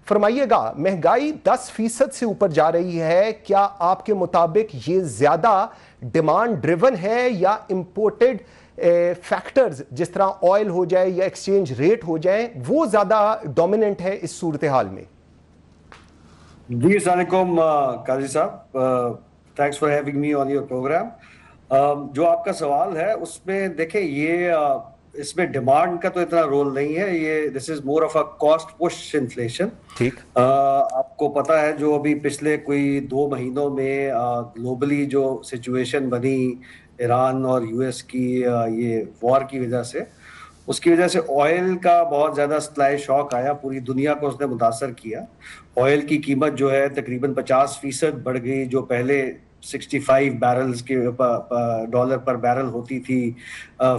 فرمائیے گا مہنگائی 10% سے اوپر جا رہی ہے، کیا آپ کے مطابق یہ زیادہ ڈیمانڈ ڈریون ہے یا امپورٹڈ فیکٹرز جس طرح آئل ہو جائے یا ایکسچینج ریٹ ہو جائیں وہ زیادہ ڈومیننٹ ہے اس صورتحال میں؟ جی السلام علیکم قاضی صاحب، thanks for having me on your program. جو آپ کا سوال ہے اس میں دیکھیں یہ اس میں ڈیمانڈ کا تو اتنا رول نہیں ہے، یہ this is more of a cost push inflation. ٹھیک، آپ کو پتا ہے جو ابھی پچھلے کوئی 2 مہینوں میں گلوبلی جو سچویشن بنی ایران اور یو ایس کی یہ وار کی وجہ سے، اس کی وجہ سے آئل کا بہت زیادہ سپلائی شاک آیا، پوری دنیا کو اس نے متاثر کیا۔ آئل کی قیمت جو ہے تقریباً 50% بڑھ گئی، جو پہلے 65 بیرلز کے ڈالر پر بیرل ہوتی تھی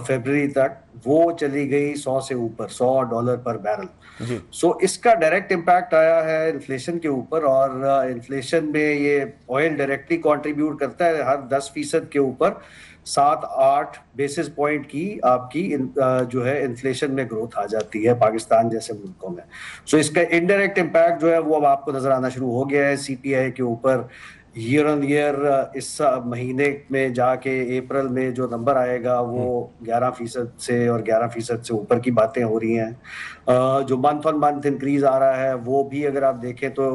فیبرری تک، وہ چلی گئی 100 سے اوپر، $100 پر بیرل۔ جی سو اس کا ڈائریکٹ امپیکٹ آیا ہے انفلیشن کے اوپر، اور انفلیشن میں یہ آئل ڈائریکٹلی کنٹریبیوٹ کرتا ہے، ہر 10% کے اوپر 7-8 بیسس پوائنٹ کی آپ کی جو ہے انفلیشن میں گروتھ آ جاتی ہے پاکستان جیسے ملکوں میں۔ سو اس کا انڈائریکٹ امپیکٹ جو ہے وہ اب آپ کو نظر آنا شروع ہو گیا ہے سی پی آئی کے اوپر۔ ایئر آن ایئر اس مہینے میں جا کے اپریل میں جو نمبر آئے گا وہ 11% سے اور 11% سے اوپر کی باتیں ہو رہی ہیں۔ جو منتھ آن منتھ انکریز آ رہا ہے وہ بھی اگر آپ دیکھیں تو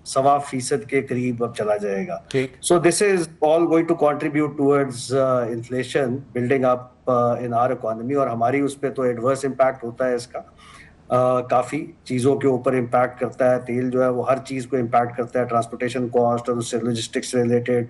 1.25% کے قریب اب چلا جائے گا۔ ٹھیک، So this is all going to contribute towards inflation building up in our economy، اور ہماری اس پہ تو ایڈورس امپیکٹ ہوتا ہے اس کا، کافی چیزوں کے اوپر امپیکٹ کرتا ہے۔ تیل جو ہے وہ ہر چیز کو امپیکٹ کرتا ہے، ٹرانسپورٹیشن کاسٹ اور اس سے لوجسٹکس سے ریلیٹڈ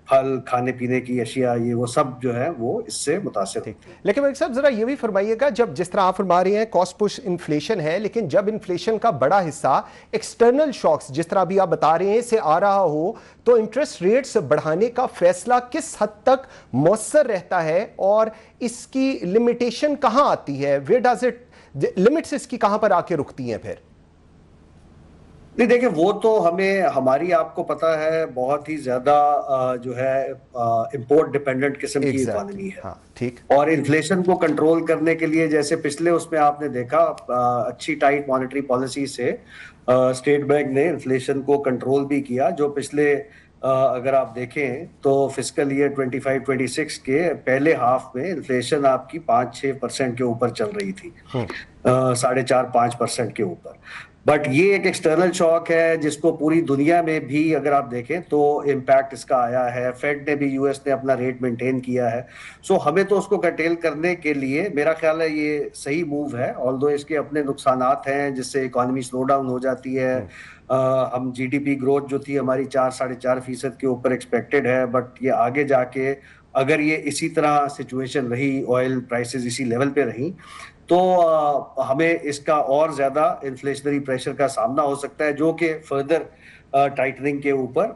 پھل، کھانے پینے کی اشیاء، یہ وہ سب جو ہے وہ اس سے متاثر ہوتی ہیں۔ لیکن ملک صاحب ذرا یہ بھی فرمائیے گا، جب جس طرح آپ فرما رہے ہیں کاسٹ پش انفلیشن ہے، لیکن جب انفلیشن کا بڑا حصہ ایکسٹرنل شاکس جس طرح بھی آپ بتا رہے ہیں سے آ رہا ہو، تو انٹرسٹ ریٹس بڑھانے کا فیصلہ کس حد تک مؤثر رہتا ہے اور اس کی لمیٹیشن کہاں آتی ہے؟ ویئر ڈز اٹ لمٹس اس کی کہاں پر آ کے رکتی ہیں پھر؟ نہیں دیکھیں، وہ تو ہماری آپ کو پتا ہے بہت ہی زیادہ جو ہے امپورٹ ڈیپینڈنٹ قسم کی اکانومی ہے، ہاں ٹھیک، اور انفلیشن کو کنٹرول کرنے کے لیے جیسے پچھلے اس میں آپ نے دیکھا اچھی ٹائٹ مانیٹری پالیسی سے اسٹیٹ بینک نے انفلیشن کو کنٹرول بھی کیا، جو پچھلے اگر آپ دیکھیں تو فسکل ایئر 25-26 کے پہلے ہاف میں انفلیشن آپ کی 5-6% کے اوپر چل رہی تھی، 4.5-5% کے اوپر۔ بٹ یہ ایک ایکسٹرنل شاک ہے جس کو پوری دنیا میں بھی اگر آپ دیکھیں تو امپیکٹ اس کا آیا ہے۔ فیڈ نے بھی یو ایس نے اپنا ریٹ مینٹین کیا ہے، سو ہمیں تو اس کو کنٹیل کرنے کے لیے میرا خیال ہے یہ صحیح موو ہے، آلدو اس کے اپنے نقصانات ہیں جس سے اکانومی سلو ڈاؤن ہو جاتی ہے۔ ہم جی ڈی پی گروتھ جو تھی ہماری 4-4.5% کے اوپر ایکسپیکٹڈ ہے، بٹ یہ آگے جا کے اگر یہ اسی طرح سچویشن رہی، آئل پرائسز اسی لیول پہ رہیں، تو ہمیں اس کا اور زیادہ انفلیشنری پریشر کا سامنا ہو سکتا ہے، جو کہ فردر ٹائٹننگ کے اوپر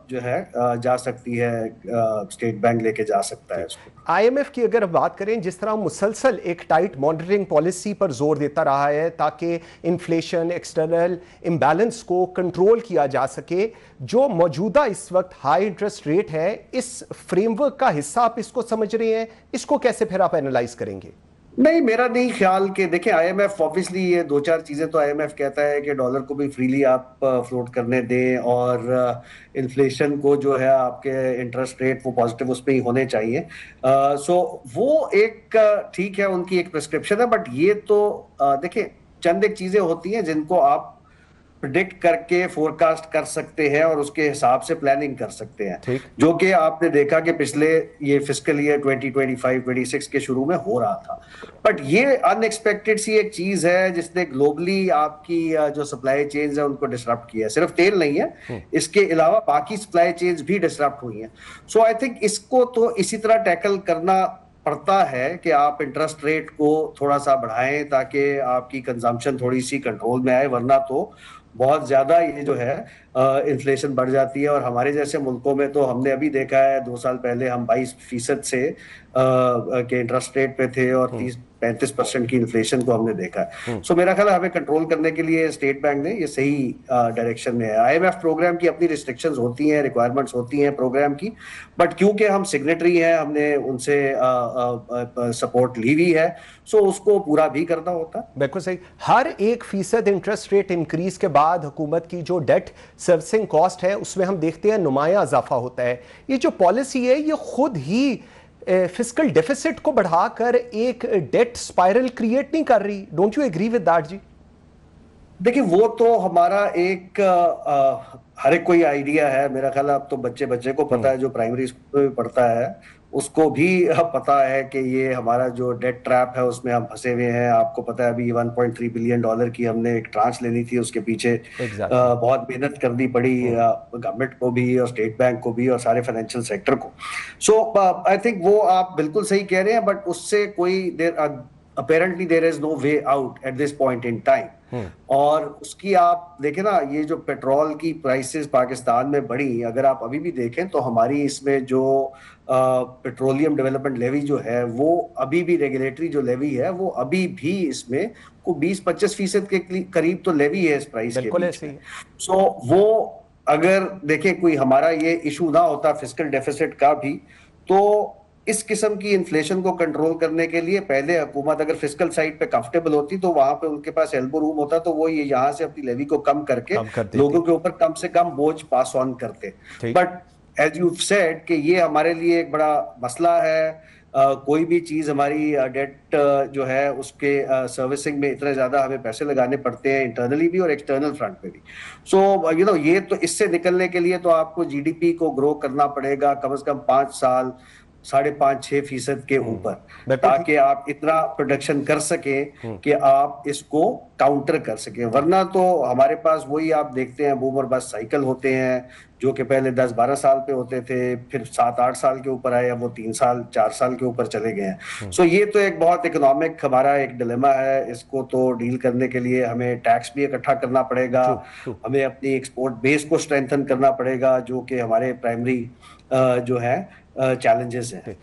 جو ہے جا سکتی ہے، اسٹیٹ بینک لے کے جا سکتا ہے اس کو۔ آئی ایم ایف کی اگر بات کریں، جس طرح مسلسل ایک ٹائٹ مانیٹرنگ پالیسی پر زور دیتا رہا ہے تاکہ انفلیشن ایکسٹرنل امبیلنس کو کنٹرول کیا جا سکے، جو موجودہ اس وقت ہائی انٹرسٹ ریٹ ہے، اس فریم ورک کا حصہ آپ اس کو سمجھ رہے ہیں؟ اس کو کیسے پھر آپ اینالائز کریں گے؟ نہیں، میرا نہیں خیال کہ دیکھیں آئی ایم ایف آبویسلی یہ 2-4 چیزیں تو آئی ایم ایف کہتا ہے کہ ڈالر کو بھی فریلی آپ فلوٹ کرنے دیں، اور انفلیشن کو جو ہے آپ کے انٹرسٹ ریٹ وہ پازیٹیو اس پہ ہی ہونے چاہیے۔ سو وہ ایک ٹھیک ہے، ان کی ایک پرسکرپشن ہے، بٹ یہ تو دیکھیں چند ایک چیزیں ہوتی ہیں جن کو آپ پریڈکٹ کر کے فورکاسٹ کر سکتے ہیں اور اس کے حساب سے پلاننگ کر سکتے ہیں، ٹھیک، جو کہ آپ نے دیکھا کہ پچھلے یہ فسکل ایئر 2025-26 کے شروع میں ہو رہا تھا۔ بٹ یہ ان ایکسپیکٹڈ سی ایک چیز ہے جس نے گلوبلی آپ کی جو سپلائی چینز ہیں ان کو ڈسرپٹ کیا ہے، صرف تیل نہیں ہے، اس کے علاوہ باقی سپلائی چینز بھی ڈسرپٹ ہوئی ہیں۔ سو آئی تھنک اس کو تو اسی طرح ٹیکل کرنا پڑتا ہے کہ آپ انٹرسٹ ریٹ کو تھوڑا سا بڑھائیں تاکہ آپ کی کنزمپشن تھوڑی سی کنٹرول میں آئے، ورنہ تو بہت زیادہ یہ جو ہے انفلیشن بڑھ جاتی ہے۔ اور ہمارے جیسے ملکوں میں تو ہم نے ابھی دیکھا ہے 2 سال پہلے ہم 22% سے کے انٹرسٹ ریٹ پہ تھے اور 30-35% کی انفلیشن کو ہم نے دیکھا ہے۔ سو میرا خیال ہے ہمیں کنٹرول کرنے کے لیے اسٹیٹ بینک نے یہ صحیح ڈائریکشن میں ہے۔ آئی ایم ایف پروگرام کی اپنی ریسٹرکشنز ہوتی ہیں، ریکوائرمنٹس ہوتی ہیں پروگرام کی، بٹ کیونکہ ہم سگنیٹری ہیں، ہم نے ان سے سپورٹ لی ہوئی ہے، سو اس کو پورا بھی کرنا ہوتا ہے۔ بالکل صحیح۔ ہر 1% انٹرسٹ ریٹ انکریز کے بعد حکومت کی جو ڈیٹ سروسنگ کاسٹ ہے اس میں ہم دیکھتے ہیں نمایاں اضافہ ہوتا ہے. یہ جو پالیسی ہے یہ خود ہی فسکل ڈیفیسٹ کو بڑھا کر ایک ڈیٹ سپائرل کریٹ نہیں کر رہی. Don't you agree with that جی؟ دیکھیں وہ تو ہمارا ایک ہر ایک کوئی آئیڈیا ہے. میرا خیال ہے اب تو بچے کو پتا ہے جو پرائمری اسکول میں پڑھتا ہے اس کو بھی پتا ہے کہ یہ ہمارا جو ڈیٹ ٹریپ ہے اس میں ہم پھنسے ہوئے ہیں. آپ کو پتا ہے ابھی $1.3 بلین کی ہم نے ایک ٹرانچ لینی تھی, اس کے پیچھے بہت محنت کرنی پڑی گورنمنٹ کو بھی اور اسٹیٹ بینک کو بھی اور سارے فائنینشیل سیکٹر کو. سو آئی تھنک وہ آپ بالکل صحیح کہہ رہے ہیں, بٹ اس سے کوئی apparently there is no way out at this point in time. اور اس کی آپ دیکھیں نا, یہ جو پیٹرول کی پرائسز پاکستان میں بڑھی, اگر آپ ابھی بھی دیکھیں تو ہماری اس میں جو پیٹرولیم ڈیولپمنٹ لیوی جو ہے وہ ابھی بھی ریگولیٹری جو لیوی ہے وہ ابھی بھی اس میں کو 20-25% کے قریب تو لیوی ہے اس پرائس کے بیچ میں. سو وہ اگر دیکھیں کوئی ہمارا یہ ایشو نہ ہوتا فسکل ڈیفیسٹ کا بھی, تو اس قسم کی انفلیشن کو کنٹرول کرنے کے لیے پہلے حکومت اگر فسکل سائڈ پہ کمفرٹیبل ہوتی تو وہاں پہ ان کے پاس ایلبو روم ہوتا تو وہ یہاں سے اپنی لیوی کو کم کر کے لوگوں کے اوپر کم سے کم بوجھ پاس آن کرتے. بٹ ایز یو سیڈ کہ یہ ہمارے لیے ایک بڑا مسئلہ ہے. کوئی بھی چیز ہماری ڈیٹ جو ہے اس کے سروسنگ میں اتنے زیادہ ہمیں پیسے لگانے پڑتے ہیں انٹرنلی بھی اور ایکسٹرنل فرنٹ پہ بھی. سو یہ تو اس سے نکلنے کے لیے تو آپ کو جی ڈی پی کو گرو کرنا پڑے گا کم از کم 5 سال 5.5-6% کے اوپر, تاکہ آپ اتنا پروڈکشن کر سکیں کہ آپ اس کو کاؤنٹر کر سکیں. ورنہ تو ہمارے پاس وہی آپ دیکھتے ہیں بوم اور بس سائیکل ہوتے ہیں جو کہ پہلے 10-12 سال پہ ہوتے تھے, پھر 7-8 سال کے اوپر آئے, اب وہ 3-4 سال کے اوپر چلے گئے ہیں. سو یہ تو ایک بہت اکنامک ہمارا ایک ڈیلیما ہے. اس کو تو ڈیل کرنے کے لیے ہمیں ٹیکس بھی اکٹھا کرنا پڑے گا, ہمیں اپنی ایکسپورٹ بیس کو اسٹرینتھن کرنا پڑے گا, جو کہ ہمارے پرائمری جو ہے چیلنجز ہیں.